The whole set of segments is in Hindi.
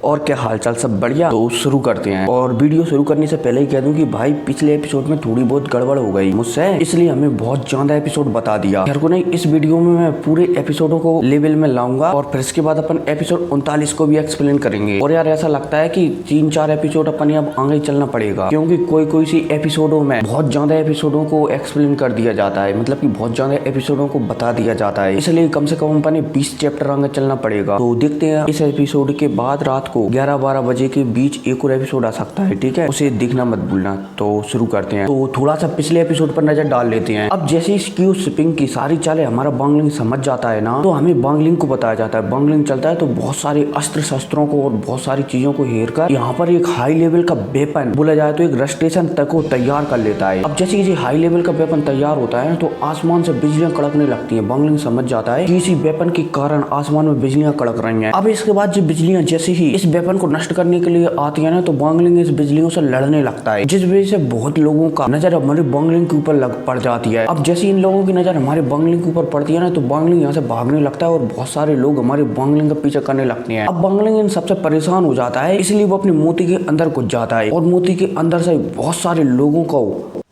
और क्या हालचाल, सब बढ़िया। तो शुरू करते हैं। और वीडियो शुरू करने से पहले ही कह दूं कि भाई पिछले एपिसोड में थोड़ी बहुत गड़बड़ हो गई मुझसे, इसलिए हमें बहुत ज्यादा एपिसोड बता दिया। खैर को नहीं, इस वीडियो में मैं पूरे एपिसोडों को लेवल में लाऊंगा और फिर इसके बाद अपन एपिसोड 39 को भी एक्सप्लेन करेंगे। और यार ऐसा लगता है कि 3-4 एपिसोड अपन अब आगे चलना पड़ेगा, क्योंकि कोई कोई सी एपिसोडों में बहुत ज्यादा एपिसोडों को एक्सप्लेन कर दिया जाता है, मतलब कि बहुत ज्यादा एपिसोडों को बता दिया जाता है। इसलिए कम से कम अपन 20 चैप्टर आगे चलना पड़ेगा। तो देखते हैं, इस एपिसोड के बाद रात को 11-12 बजे के बीच एक और एपिसोड आ सकता है, ठीक है, उसे देखना मत भूलना। तो शुरू करते हैं। तो थोड़ा सा पिछले एपिसोड पर नजर डाल लेते हैं। अब जैसे ही क्यू शिपिंग की सारी चालें हमारा बांगलिंग समझ जाता है ना, तो हमें बांगलिंग को बताया जाता है। बांगलिंग चलता है तो बहुत सारे अस्त्र शस्त्रों को और बहुत सारी चीजों को हेर कर यहाँ पर एक हाई लेवल का वेपन बोला जाए तो एक रजिस्ट्रेशन तक को तैयार कर लेता है। अब जैसे हाई लेवल का वेपन तैयार होता है तो आसमान से बिजलियां कड़कने लगती है। बांगलिंग समझ जाता है कि इसी वेपन के कारण आसमान में बिजलियां कड़क रही हैं। अब इसके बाद जो बिजलियां जैसे ही इस वेपन को नष्ट करने के लिए आती है ना, तो बांगलिंग इस बिजलियों से लड़ने लगता है, जिस वजह से बहुत लोगों का नजर हमारे बांगलिंग के ऊपर पड़ जाती है। अब जैसे इन लोगों की नजर हमारे बांगलिंग के ऊपर पड़ती है ना, तो बांगलिंग यहाँ से भागने लगता है और बहुत सारे लोग हमारे बांगलिंग का पीछा करने लगते हैं। अब बांगलिंग इन सबसे परेशान हो जाता है, इसलिए वो अपने मोती के अंदर घुस जाता है और मोती के अंदर से बहुत सारे लोगों को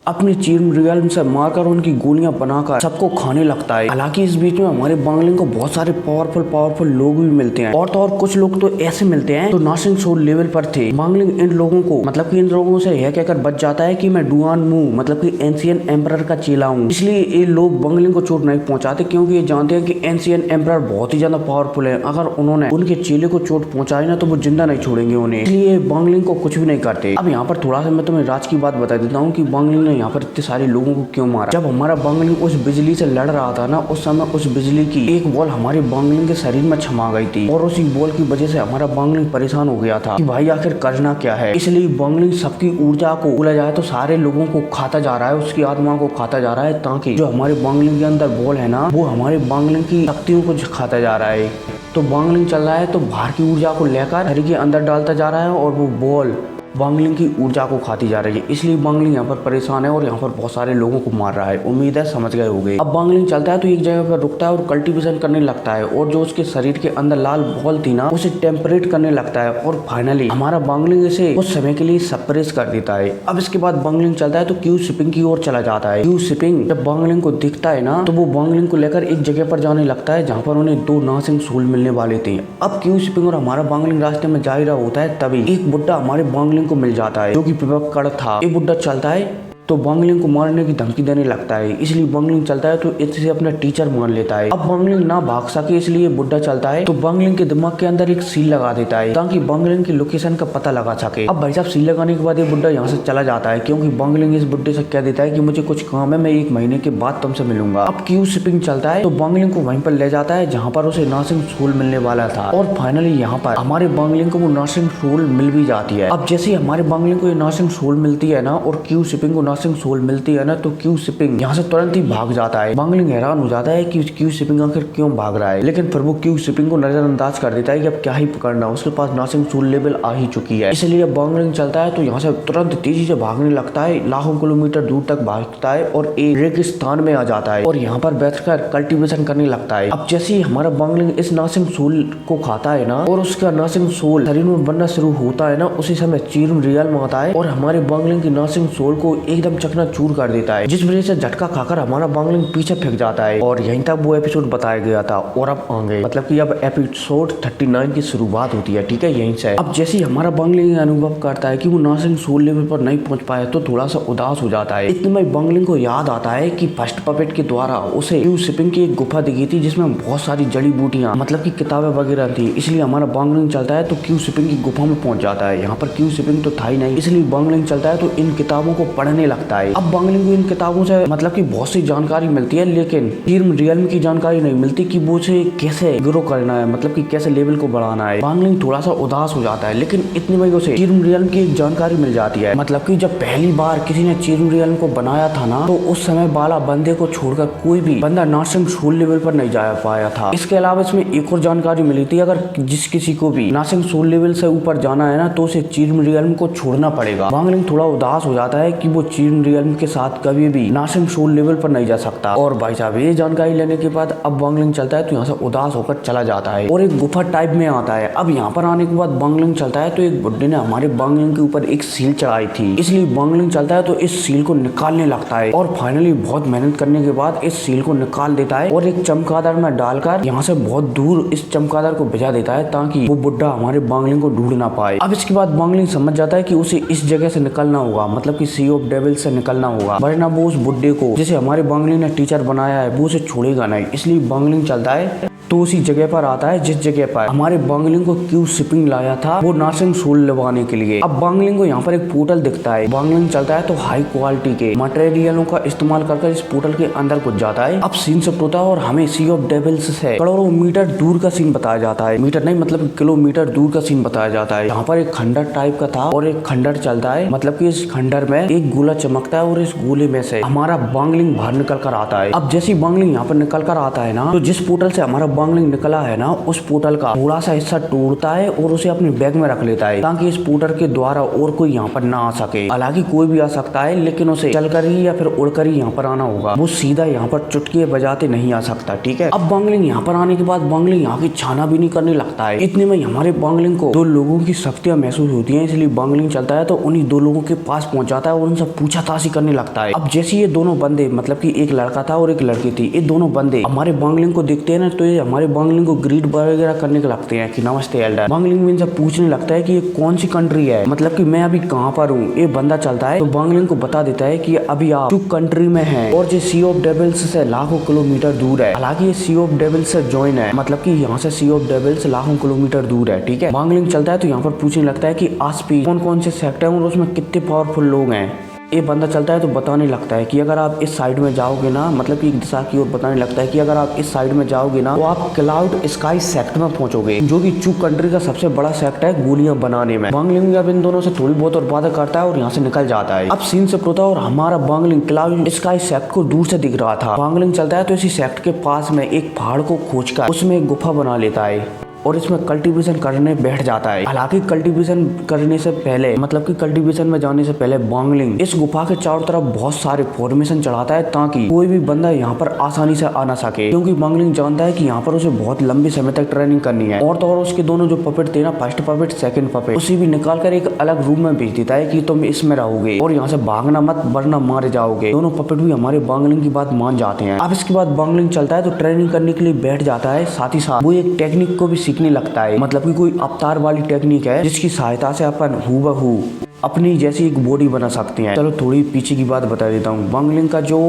अपनी चीरम रियल्म से मारकर उनकी गोलियां बनाकर सबको खाने लगता है। हालांकि इस बीच में हमारे बांगलिंग को बहुत सारे पावरफुल लोग भी मिलते हैं, और तो और कुछ लोग तो ऐसे मिलते हैं तो नासिंग सोल लेवल पर थे। बांगलिंग इन लोगों को मतलब कि इन लोगों से यह कहकर बच जाता है कि मैं डुआन मू मतलब कि एंशियन एम्परर का चेला हूँ, इसलिए ये लोग बांगलिंग को चोट नहीं पहुंचाते, क्योंकि ये जानते हैं कि एंशियन एम्परर बहुत ही ज्यादा पावरफुल है। अगर उन्होंने उनके चेले को चोट पहुंचाई ना, तो वो जिंदा नहीं छोड़ेंगे उन्हें, इसलिए बांगलिंग को कुछ भी नहीं करते। अब यहाँ पर थोड़ा सा मैं तुम्हें राज की बात बता देता हूँ कि बांगलिंग ने यहाँ पर इतने सारे लोगों को क्यों मारा। जब हमारा बांगलिंग उस बिजली से लड़ रहा था ना, उस समय उस बिजली की एक बॉल हमारे बांगलिंग के शरीर में छमा गई थी, और उसी बॉल की वजह से हमारा बांगलिंग परेशान हो गया था कि भाई आखिर करना क्या है। इसलिए बांगलिंग सबकी ऊर्जा को बोला जाए तो सारे लोगों को खाता जा रहा है, उसकी आत्मा को खाता जा रहा है, ताकि जो हमारे बांगलिंग के अंदर बॉल है ना, वो हमारे बांगलिंग की शक्तियों को खाता जा रहा है। तो बांगलिंग चल रहा है तो बाहर की ऊर्जा को लेकर शरीर के अंदर डालता जा रहा है, और वो बॉल बांगलिंग की ऊर्जा को खाती जा रही है। इसलिए बांगलिंग यहाँ पर परेशान है और यहाँ पर बहुत सारे लोगों को मार रहा है। उम्मीद है समझ गए होंगे। अब बांगलिंग चलता है तो एक जगह पर रुकता है और कल्टीवेशन करने लगता है, और जो उसके शरीर के अंदर लाल बॉल थी ना, उसे टेम्परेट करने लगता है, और फाइनली हमारा बांगलिंग इसे कुछ समय के लिए सप्रेस कर देता है। अब इसके बाद बांगलिंग चलता है तो क्यू शिपिंग की ओर चला जाता है। क्यू शिपिंग जब बांगलिंग को दिखता है ना, तो वो बांगलिंग को लेकर एक जगह पर जाने लगता है जहाँ पर उन्हें 2 नासिंग सोल मिलने वाले थे। अब क्यू शिपिंग और हमारा बांगलिंग रास्ते में जा ही रहा होता है, तभी एक बुड्ढा हमारे बांगलिंग को मिल जाता है, कि पिपक्कड़ था। ये बुड्ढा चलता है तो बांगलिंग को मारने की धमकी देने लगता है, इसलिए बांगलिंग चलता है तो इससे अपना टीचर मान लेता है। अब बांगलिंग ना भाग सके, इसलिए बुड्ढा चलता है तो बांगलिंग के दिमाग के अंदर एक सील लगा देता है, ताकि बांगलिंग की लोकेशन का पता लगा सके। अब भाई साहब सील लगाने के बाद ये बुड्ढा यहाँ से चला जाता है, क्योंकि बांगलिंग इस बुड्ढे से कह देता है कि मुझे कुछ काम है, मैं 1 महीने के बाद तुमसे मिलूंगा। अब क्यू शिपिंग चलता है तो बांगलिंग को वहीं पर ले जाता है जहाँ पर उसे नासिंग सोल मिलने वाला था, और फाइनली यहाँ पर हमारे बांगलिंग को वो नासिंग सोल मिल भी जाती है। अब जैसे हमारे बांगलिंग को ये नासिंग सोल मिलती है ना, और क्यू शिपिंग को नासिंग सोल मिलती है ना, तो क्यू शिपिंग यहाँ से तुरंत ही भाग जाता है। बांगलिंग हैरान हो जाता है कि क्यू शिपिंग आखिर क्यों भाग रहा है, लेकिन फिर वो क्यू शिपिंग को नजरअंदाज कर देता है कि अब क्या ही पकड़ना, उसके पास नासिंग सोल लेवल आ ही चुकी है। इसलिए बांगलिंग चलता है तो यहाँ से तुरंत तेजी से भागने लगता है, लाखों किलोमीटर दूर तक भागता है और एक रेगिस्तान में आ जाता है, और यहाँ पर बैठकर कल्टीवेशन करने लगता है। अब जैसे ही हमारा बांगलिंग इस नासिंग सोल को खाता है ना, और उसका नासिंग सोल शरीर में बनना शुरू होता है ना, उसी समय चीरम रियल में आता है और हमारे बांगलिंग की नासिंग सोल को एकदम चकनाचूर कर देता है, जिस वजह से झटका खाकर हमारा बांगलिंग पीछे फेंक जाता है। और यहीं तक वो एपिसोड बताया गया था, और अब आगे मतलब कि अब एपिसोड 39 की शुरुआत होती है, ठीक है, यहीं से। अब जैसे ही हमारा बांगलिंग अनुभव करता है कि वो नासिंग सोल लेवल पर नहीं पहुंच पाया, तो थोड़ा सा उदास हो जाता है। इतने में बांगलिंग को याद आता है कि फर्स्ट पपेट के द्वारा उसे क्यू शिपिंग की एक गुफा दिखी थी, जिसमें बहुत सारी जड़ी बूटियां मतलब की किताबें वगैरह थी। इसलिए हमारा बांगलिंग चलता है तो क्यू शिपिंग की गुफा में पहुंच जाता है। यहाँ पर क्यू शिपिंग तो था ही नहीं, इसलिए बांगलिंग चलता है तो इन किताबों को पढ़ने लगता है। अब बांगलिंग को इन किताबों से मतलब कि बहुत सी जानकारी मिलती है, लेकिन चीरम रियल्म की जानकारी नहीं मिलती कि वो उसे कैसे ग्रो करना है, मतलब कि कैसे लेवल को बढ़ाना है। बांगलिंग थोड़ा सा उदास हो जाता है, लेकिन इतनी में उसे चीरम रियल्म की एक जानकारी मिल जाती है। मतलब कि जब पहली बार किसी ने चीरम रियल्म को बनाया था ना, तो उस समय वाला बंदे को छोड़कर कोई भी बंदा नासिंग सोल लेवल पर नहीं जा पाया था। इसके अलावा इसमें एक और जानकारी मिली थी, अगर जिस किसी को भी नासिंग सोल लेवल से ऊपर जाना है ना, तो उसे चीरम रियल्म को छोड़ना पड़ेगा। बांगलिंग थोड़ा उदास हो जाता है कि वो जीन रियल्म के साथ कभी भी नासिम सोल लेवल पर नहीं जा सकता। और भाई साहब ये जानकारी लेने के बाद अब बंगलिंग चलता है तो यहाँ से उदास होकर चला जाता है और एक गुफा टाइप में आता है। अब यहाँ पर आने के बाद बंगलिंग चलता है तो एक बुड्ढे ने हमारे बंगलिंग के ऊपर एक सील चढ़ाई थी, इसलिए बंगलिंग चलता है तो इस सील को निकालने लगता है और फाइनली बहुत मेहनत करने के बाद इस सील को निकाल देता है और एक चमगादड़ में डालकर यहाँ से बहुत दूर इस चमगादड़ को भिजा देता है ताकि वो बुड्ढा हमारे बंगलिंग को ढूंढ ना पाए। अब इसके बाद बंगलिंग समझ जाता है कि उसे इस जगह से निकलना होगा, मतलब कि सी ऑफ डेविल से निकलना होगा, वरना वो उस बुड्ढे को जिसे हमारे बंगलिंग ने टीचर बनाया है वो उसे छोड़ेगा नहीं। इसलिए बंगलिंग चलता है तो उसी जगह पर आता है जिस जगह पर हमारे बंगलिंग को क्यू शिपिंग लाया था वो नासिम सोल लगाने के लिए। अब बंगलिंग को यहाँ पर एक पोर्टल दिखता है, बंगलिंग चलता है तो हाई क्वालिटी के मटेरियलों का इस्तेमाल कर इस पोर्टल के अंदर घुस जाता है। अब सीन शिफ्ट होता है और हमें सी ऑफ डेविल्स से करोड़ों मीटर दूर का सीन बताया जाता है, मीटर नहीं मतलब किलोमीटर दूर का सीन बताया जाता है। यहाँ पर एक खंडर टाइप का था और एक खंडर चलता है, मतलब कि इस खंडर में एक गोला चमकता है और इस गोले में से हमारा बंगलिंग बाहर निकल कर आता है। अब जैसे बंगलिंग यहाँ पर निकल कर आता है ना, तो जिस पोर्टल से हमारा बंगलिंग निकला है ना, उस पोर्टल का थोड़ा सा हिस्सा तोड़ता है और उसे अपने बैग में रख लेता है ताकि इस पोर्टल के द्वारा और कोई यहाँ पर ना आ सके। हालांकि कोई भी आ सकता है लेकिन उसे चलकर ही या फिर उड़कर ही यहाँ पर आना होगा, वो सीधा यहाँ पर चुटकी बजाते नहीं आ सकता, ठीक है। अब बंगलिंग यहाँ पर आने के बाद बंगलिंग यहाँ की छाना भी नहीं करने लगता है। इतने में हमारे बंगलिंग को दो लोगों की शक्तियां महसूस होती है, इसलिए बंगलिंग चलता है तो उन्हीं दो लोगों के पास पहुंच जाता है और उनसे पूछताछ करने लगता है। अब जैसे ये दोनों बंदे, मतलब कि एक लड़का था और एक लड़की थी, ये दोनों बंदे हमारे बंगलिंग को देखते हैं ना तो ये हमारे बंगलिंग को ग्रीट वगैरह करने के लगते हैं कि नमस्ते एल्डर। बंगलिंग में इनसे पूछने लगता है कि ये कौन सी कंट्री है, मतलब कि मैं अभी कहाँ पर हूँ। ये बंदा चलता है तो बंगलिंग को बता देता है कि अभी आप टू कंट्री में हैं और ये सी ऑफ डेविल्स से लाखों किलोमीटर दूर है। हालांकि ये सी ऑफ डेविल्स से ज्वाइन है, मतलब कि यहाँ से सी ऑफ डेविल्स लाखों किलोमीटर दूर है, ठीक है। बंगलिंग चलता है तो यहाँ पर पूछने लगता है कि आसपास कौन कौन से सेक्टर हैं और उसमें कितने पावरफुल लोग हैं। ये बंदा चलता है तो बताने लगता है कि अगर आप इस साइड में जाओगे ना, मतलब कि एक दिशा की ओर बताने लगता है कि अगर आप इस साइड में जाओगे ना तो आप क्लाउड स्काई सेक्टर में पहुंचोगे, जो कि चू कंट्री का सबसे बड़ा सेक्टर है गोलियां बनाने में। बंगलिंग अब इन दोनों से थोड़ी बहुत और बातें करता है और यहाँ से निकल जाता है। अब सीन शिफ्ट होता है और हमारा बंगलिंग क्लाउड स्काई सेक्टर को दूर से दिख रहा था। बंगलिंग चलता है तो इसी सेक्टर के पास में एक पहाड़ को खोजकर उसमें एक गुफा बना लेता है और इसमें कल्टीवेशन करने बैठ जाता है। हालांकि कल्टीवेशन करने से पहले, मतलब कि कल्टीवेशन में जाने से पहले बंगलिंग इस गुफा के चारों तरफ बहुत सारे फॉर्मेशन चढ़ाता है ताकि कोई भी बंदा यहाँ पर आसानी से आ ना सके, क्योंकि बंगलिंग जानता है कि यहाँ पर उसे बहुत लंबे समय तक ट्रेनिंग करनी है। और तो और उसके दोनों जो पपेट थे ना, फर्स्ट पपेट सेकंड पपेट, उसे भी निकाल कर एक अलग रूम में भेज देता है कि तुम इसमें रहोगे और यहाँ से भागना मत वरना मारे जाओगे। दोनों पपेट भी हमारे बंगलिंग की बात मान जाते हैं। अब इसके बाद बंगलिंग चलता है तो ट्रेनिंग करने के लिए बैठ जाता है, साथ ही साथ वो एक टेक्निक को भी सीखने लगता है, मतलब कि कोई अवतार वाली टेक्निक है जिसकी सहायता से अपन हूबहू अपनी जैसी एक बॉडी बना सकते हैं। चलो थोड़ी पीछे की बात बता देता हूँ। बंगलिंग का जो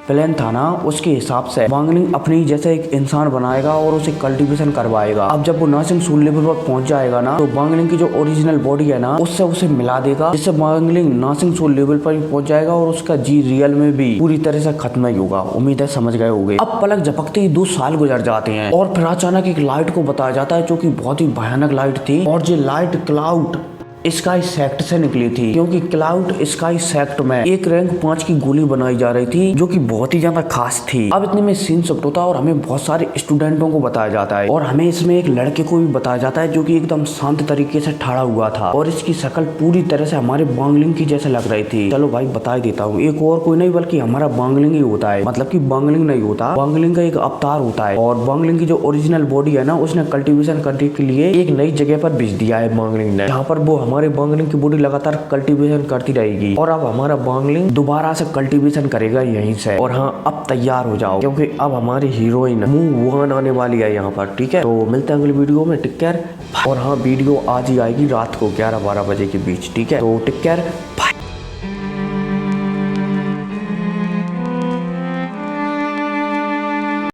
प्लान था ना, उसके हिसाब से बंगलिंग अपनी जैसे एक इंसान बनाएगा और उसे कल्टीवेशन करवाएगा। अब जब वो नासिम सोल लेवल पर पहुंच जाएगा ना, तो बंगलिंग की जो ओरिजिनल बॉडी है ना उससे उसे मिला देगा, जिससे बंगलिंग नासिम सोल लेवल पर पहुंच जाएगा और उसका जी रियल में भी पूरी तरह से खत्म ही होगा। उम्मीद है समझ गए होंगे। अब पलक झपकते ही 2 साल गुजर जाते हैं और फिर अचानक एक लाइट को बताया जाता है जो कि बहुत ही भयानक लाइट थी और ये लाइट क्लाउड स्काई सेक्ट से निकली थी, क्योंकि क्लाउड स्काई सेक्ट में एक रैंक 5 की गोली बनाई जा रही थी जो कि बहुत ही ज्यादा खास थी। अब इतने में सीन शिफ्ट होता है और हमें बहुत सारे स्टूडेंटों को बताया जाता है और हमें इसमें एक लड़के को भी बताया जाता है जो कि एकदम शांत तरीके से खड़ा हुआ था और इसकी शक्ल पूरी तरह से हमारे बंगलिंग की जैसे लग रही थी। चलो भाई बता ही देता हूँ, एक और कोई नहीं बल्कि हमारा बंगलिंग ही होता है, मतलब कि बंगलिंग नहीं होता, बंगलिंग का एक अवतार होता है। और बंगलिंग की जो ओरिजिनल बॉडी है ना, उसने कल्टीवेशन करने के लिए एक नई जगह पर भेज दिया है बंगलिंग ने, जहाँ पर वो हमारे बंगलिंग की बॉडी लगातार कल्टीवेशन करती रहेगी और अब हमारा बंगलिंग दोबारा से कल्टीवेशन करेगा यहीं से। और हाँ, अब तैयार हो जाओ क्योंकि अब हमारी हीरोइन वुहान आने वाली है यहाँ पर, ठीक है। तो मिलते हैं अगली वीडियो में, टेक केयर। और हाँ, वीडियो आज ही आएगी रात को 11-12 बजे के बीच, ठीक है। तो टेक केयर, बाय।